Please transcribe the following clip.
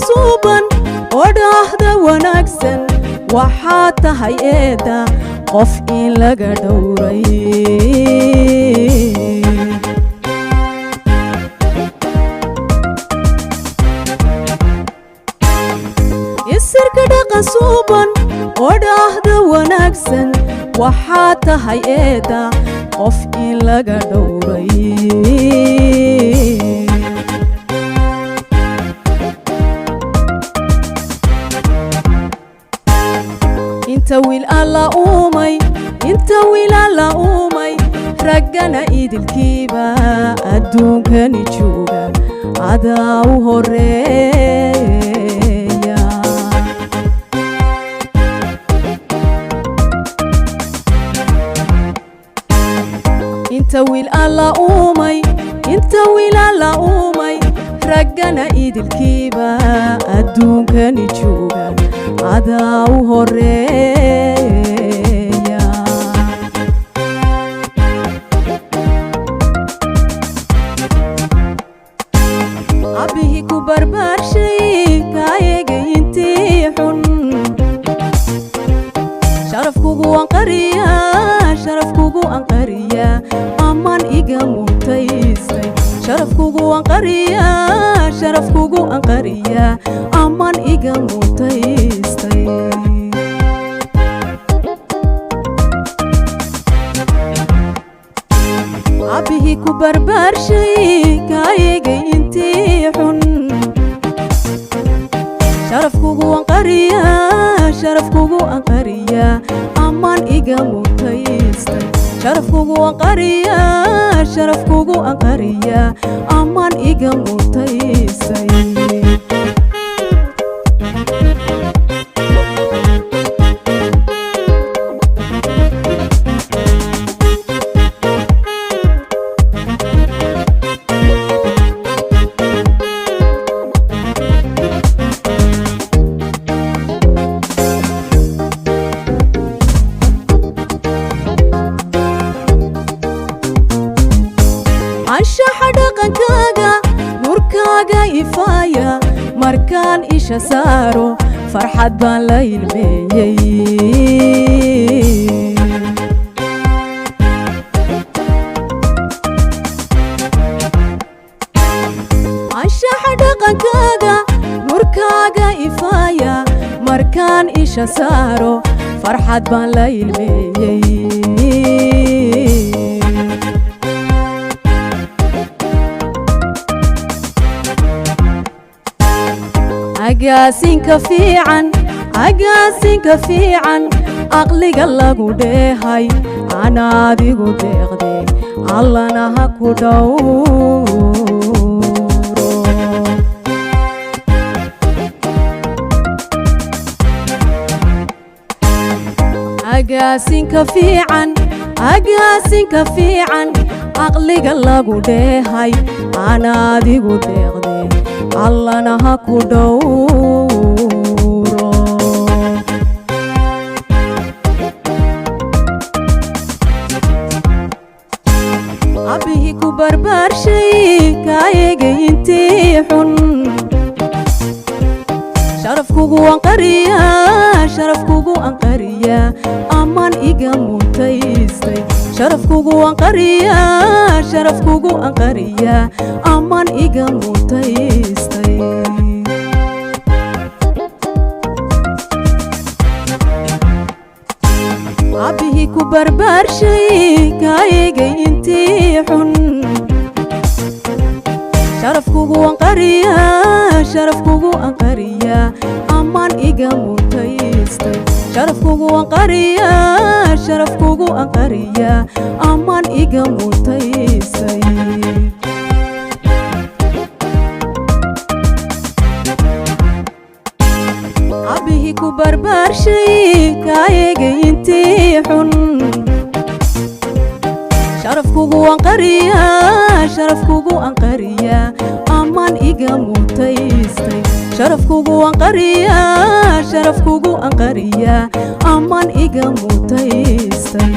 suuban oo dhaahda wanaagsan waxaa tahay eeda qof in laga dhowray isirka dhaqan suuban oo dhaahda wanaagsan waxaa tahay eeda qof in laga dhowray inta wiil alla uumay raggana idilkiiba adduunkani jooga adaa u horeeya inta wiil alla uumay raggana idilkiiba adduunkani jooga adaa u horeeya abbihii ku barbaarshay kaayegay intii xun sharafkugu anqariya ammaan iga mutaystay sharafkugu anqariya ammaan iga mutaystay abbihii ku barbaarshay kaayegay intii xun sharafkugu anqariya ammaan iga mutaystay sharafkugu anqariya ammaan iga mutaystay anshaxa dhaqankaaga nurkaaga ifaaya markaan isha saaro farxad baan la ilmeeyey anshaxa dhaqankaaga nurkaaga ifaaya markaan isha saaro farxad baan la ilmeeyey agaasinka fiican aqliga lagu dheehay anaadigu deeqde allana ha ku dhowro agaasinka fiican aqliga lagu dheehay anaadigu deeqde allana ha ku dhowro abbihii ku barbaarshay kaayegay intii xun sharafkugu anqariya ammaan iga mutaystay sharafkugu anqariya ammaan iga mutaystay abbihii ku barbaarshay kaayegay intii xun sharafkugu anqariya ammaan iga mutaystay sharafkugu anqariya ammaan iga mutaystay abbihii ku barbaarshay kaayegay intii xun sharafkugu anqariya ammaan iga mutaystay sharafkugu anqariya ammaan iga mutaystay